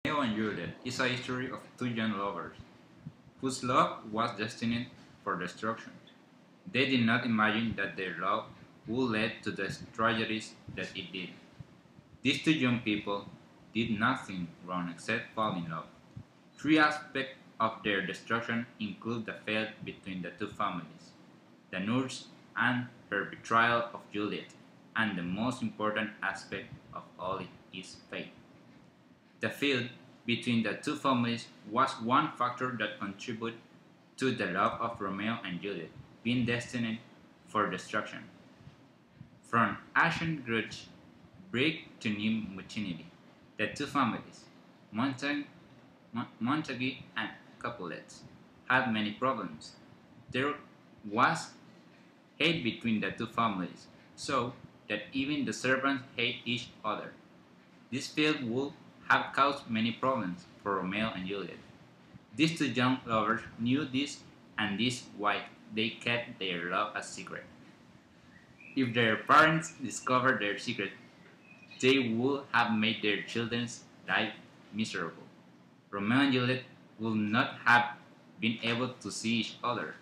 Romeo and Juliet is a history of two young lovers whose love was destined for destruction. They did not imagine that their love would lead to the tragedies that it did. These two young people did nothing wrong except fall in love. Three aspects of their destruction include the feud between the two families, the nurse and her betrayal of Juliet, and the most important aspect of all is fate. The feud between the two families was one factor that contributed to the love of Romeo and Juliet being destined for destruction. From ancient grudge break to new mutiny, the two families, Montague and Capulet, had many problems. There was hate between the two families, so that even the servants hate each other. This field would have caused many problems for Romeo and Juliet. These two young lovers knew this, and this why they kept their love a secret. If their parents discovered their secret, they would have made their children's life miserable. Romeo and Juliet would not have been able to see each other.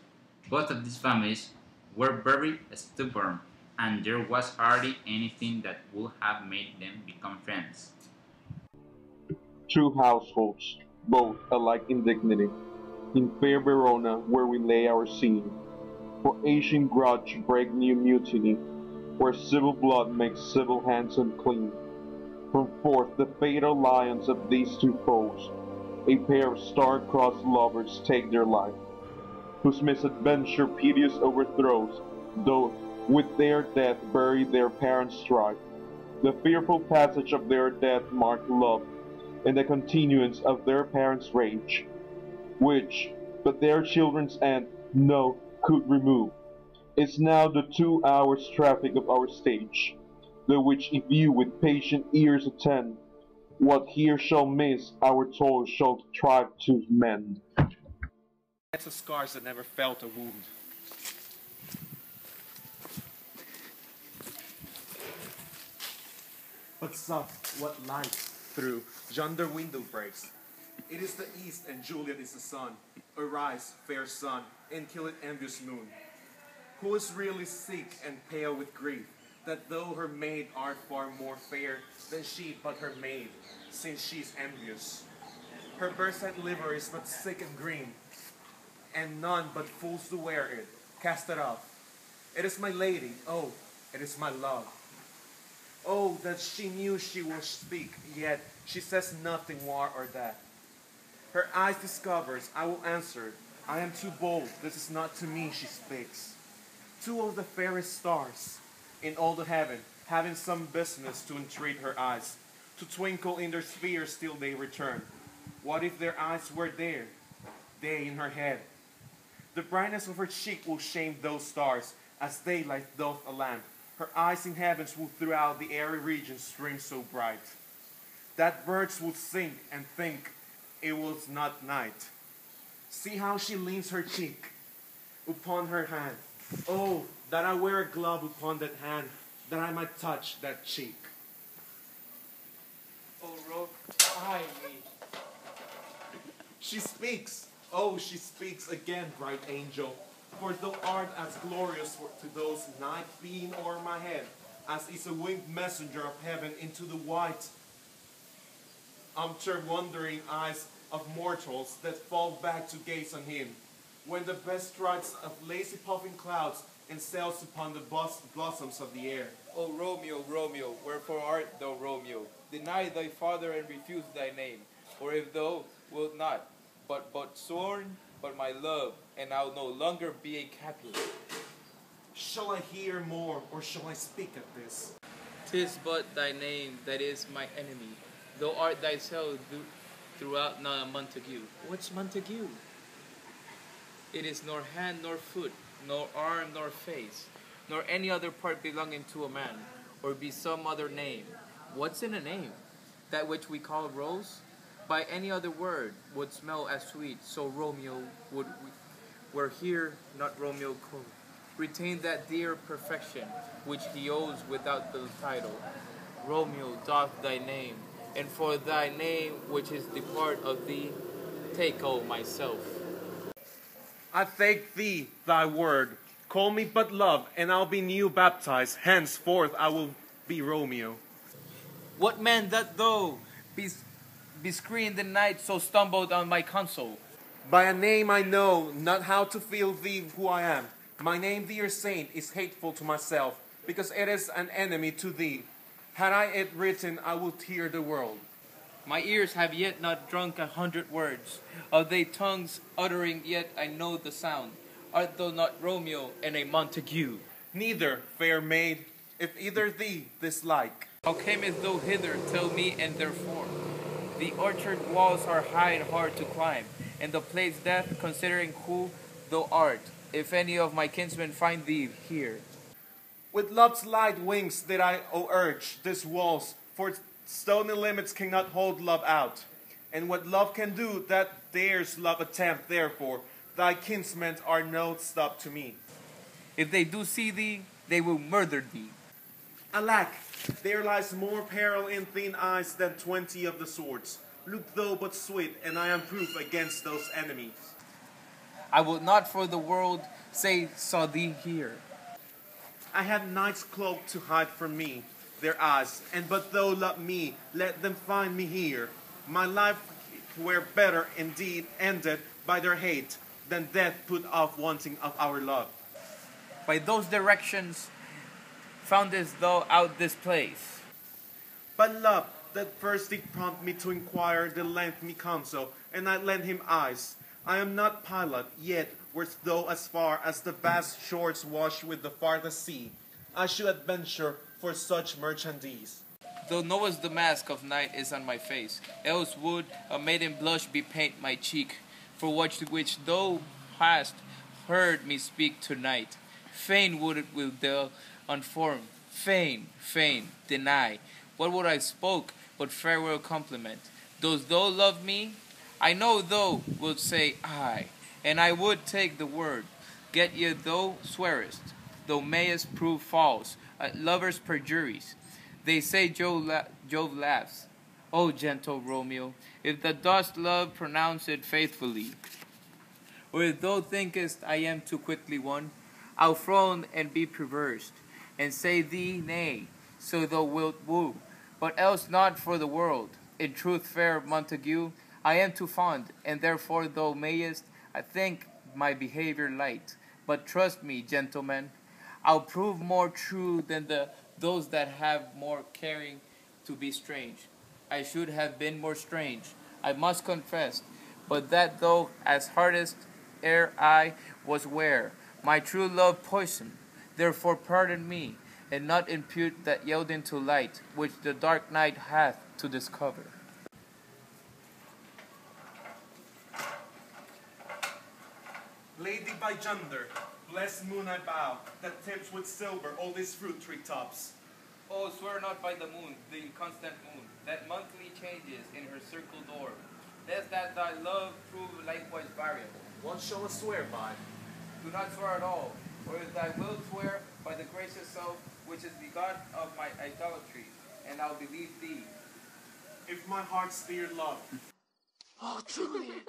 Both of these families were very stubborn, and there was hardly anything that would have made them become friends. Two households, both alike in dignity, in fair Verona where we lay our scene, for ancient grudge break new mutiny, where civil blood makes civil hands unclean. From forth the fatal alliance of these two foes, a pair of star-crossed lovers take their life, whose misadventure piteous overthrows, though with their death bury their parents' strife. The fearful passage of their death marked love, and the continuance of their parents' rage, which but their children's end no could remove, is now the 2 hours traffic of our stage, the which if you with patient ears attend, what here shall miss our toil shall strive to mend. Lots of scars that never felt a wound. But soft, what light through yonder window breaks. It is the east, and Juliet is the sun. Arise, fair sun, and kill it envious moon. Who is really sick and pale with grief, that though her maid art far more fair than she but her maid, since she's envious. Her birthright liver is but sick and green, and none but fools do wear it. Cast it off. It is my lady, oh, it is my love. Oh, that she knew she will speak, yet she says nothing more or that. Her eyes discovers, I will answer, I am too bold, this is not to me she speaks. Two of the fairest stars in all the heaven, having some business to entreat her eyes, to twinkle in their spheres till they return. What if their eyes were there, they in her head? The brightness of her cheek will shame those stars, as daylight doth a lamp. Her eyes in heavens will throughout the airy regions stream so bright, that birds would sing and think it was not night. See how she leans her cheek upon her hand. Oh, that I wear a glove upon that hand, that I might touch that cheek. Oh, Rogue, ay me. She speaks. Oh, she speaks again, bright angel. For thou art as glorious to those night being o'er my head, as is a winged messenger of heaven into the white, wondering eyes of mortals that fall back to gaze on him, when the best strides of lazy puffing clouds and sails upon the blossoms of the air. O Romeo, Romeo, wherefore art thou Romeo? Deny thy father and refuse thy name, or if thou wilt not, but sworn, but my love, and I'll no longer be a Capulet. Shall I hear more, or shall I speak at this? 'Tis but thy name that is my enemy. Thou art thyself throughout now a Montague. What's Montague? It is nor hand nor foot, nor arm nor face, nor any other part belonging to a man, or be some other name. What's in a name? that which we call rose, by any other word would smell as sweet, so Romeo would were here, not Romeo could retain that dear perfection which he owes without the title. Romeo doth thy name, and for thy name which is the part of thee, take all myself. I thank thee, thy word. Call me but love, and I'll be new baptized. Henceforth I will be Romeo. What man that thou be screened the night so stumbled on my console? By a name I know not how to feel thee who I am. My name, dear saint, is hateful to myself, because it is an enemy to thee. Had I it written, I will tear the world. My ears have yet not drunk 100 words, of thy tongues uttering yet I know the sound. Art thou not Romeo and a Montague? Neither, fair maid, if either thee dislike. How camest thou hither, tell me, and therefore? The orchard walls are high and hard to climb, and the place death, considering who thou art, if any of my kinsmen find thee here. With love's light wings did I urge these walls, for stony limits cannot hold love out. And what love can do, that dares love attempt, therefore, thy kinsmen are no stop to me. If they do see thee, they will murder thee. Alack, there lies more peril in thin eyes than 20 of the swords. Look thou but sweet, and I am proof against those enemies. I will not for the world say saw thee here. I have night's cloak to hide from me their eyes, and but thou love me, let them find me here. My life were better indeed ended by their hate, than death put off wanting of our love. By those directions foundest thou out this place. But love, that first did prompt me to inquire the length me counsel, and I lent him eyes. I am not pilot, yet wert thou as far as the vast shores washed with the farthest sea. I should adventure for such merchandise. Thou knowest the mask of night is on my face, else would a maiden blush bepaint my cheek, for which thou hast heard me speak tonight. Fain would it will thou unform, fain deny. What would I spoke but farewell compliment? Dost thou love me? I know thou wilt say aye, and I would take the word. Get ye thou swearest, thou mayest prove false at lovers' perjuries. They say Jove laughs. O gentle Romeo, if thou dost love, pronounce it faithfully. Or if thou thinkest I am too quickly won, I'll frown and be perversed, and say thee nay, so thou wilt woo, but else not for the world. In truth, fair Montague, I am too fond, and therefore thou mayest, I think, my behavior light. But trust me, gentlemen, I'll prove more true than those that have more caring to be strange. I should have been more strange, I must confess, but that though as hardest ere I was ware, my true love poisoned. Therefore pardon me, and not impute that yielding to light, which the dark night hath to discover. Lady by yonder, blessed moon I bow, that tips with silver all these fruit tree tops. Oh, swear not by the moon, the inconstant moon, that monthly changes in her circled orb, lest that thy love prove likewise variable. What shall I swear by? Do not swear at all, or if thou wilt swear by the gracious self, which is the God of my idolatry, and I'll believe thee. If my heart's dear love. Oh, Juliet!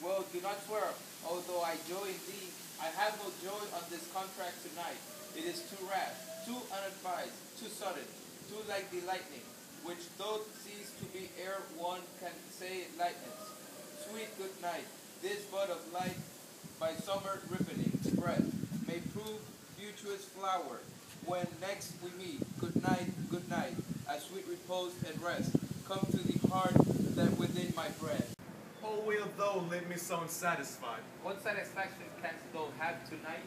Well, do not swear, although I joy in thee. I have no joy on this contract tonight. It is too rash, too unadvised, too sudden, too like the lightning, which though cease to be ere one can say it lightens. Sweet good night, this bud of light, by summer ripening breath, may prove beauteous flower. When next we meet, good night, as sweet repose and rest come to the heart that within my breast. Oh, will thou leave me so unsatisfied? What satisfaction canst thou have tonight?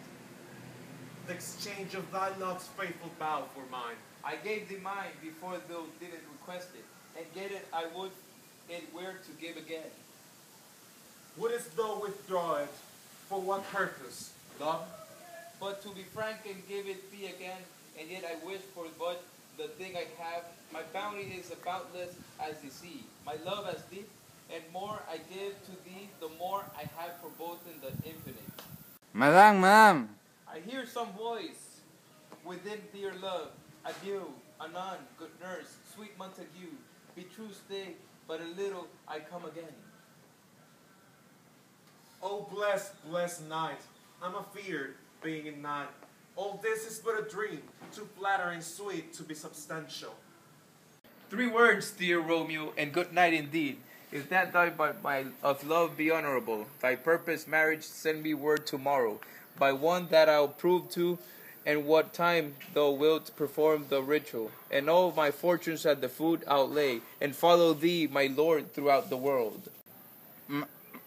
The exchange of thy love's faithful vow for mine. I gave thee mine before thou didn't request it, and get it I would it were to give again. Wouldst thou withdraw it? For what purpose? Love? But to be frank and give it thee again, and yet I wish for but the thing I have. My bounty is boundless as the sea, my love as deep, and more I give to thee, the more I have for both in the infinite. Madam. I hear some voice within dear love. Adieu, anon, good nurse, sweet Montague. Be true, stay, but a little I come again. Oh, blessed night. I'm afeard, being in night. All this is but a dream, too flattering sweet to be substantial. 3 words, dear Romeo, and good night indeed. If that thy by my of love be honorable, thy purpose marriage send me word tomorrow, by one that I'll prove to, and what time thou wilt perform the ritual, and all my fortunes at the food outlay, and follow thee, my lord, throughout the world.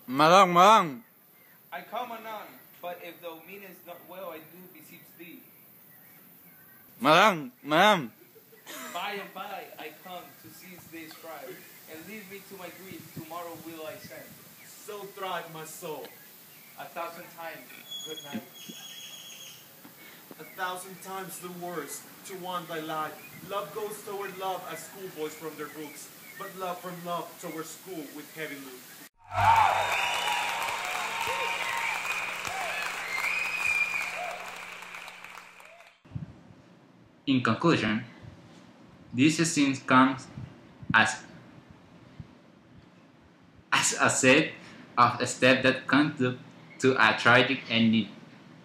Madam. I come anon, but if thou meanest not well, I do beseech thee. Madam. By and by I come to seize thy strife, and leave me to my grief, tomorrow will I send. So thrive my soul. 1,000 times, good night. 1,000 times the worst to one thy life. Love goes toward love as schoolboys from their books, but love from love toward school with heavy loot. In conclusion, this scene comes as a set of steps that conduct to a tragic ending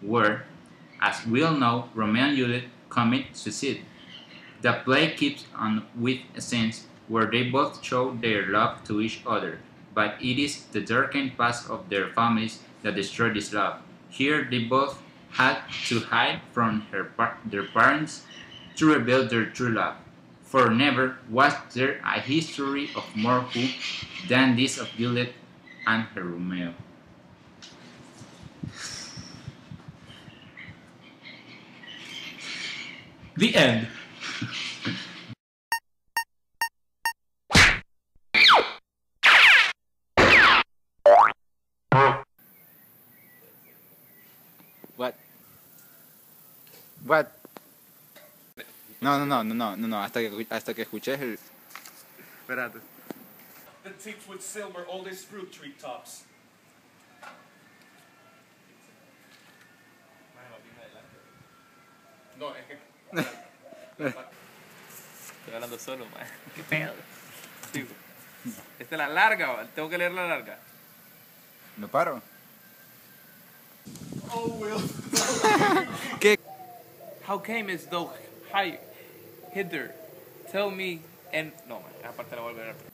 where, as we all know, Romeo and Juliet commit suicide. The play keeps on with scenes where they both show their love to each other, but it is the darkened past of their families that destroy this love. Here they both had to hide from their parents to reveal their true love. For never was there a history of more who than this of Juliet and her Romeo. The end. What? What? No, hasta que escuches el... Espérate. The tips with silver all these fruit tree tops. No, es que... Estoy hablando solo, man. Qué pedo. Sí. ¿Esta es la larga o tengo que leer la larga? ¿Lo paro? Oh, Will. ¿Qué? How camest thou hither? Tell me and... No, man, aparte la voy a volver a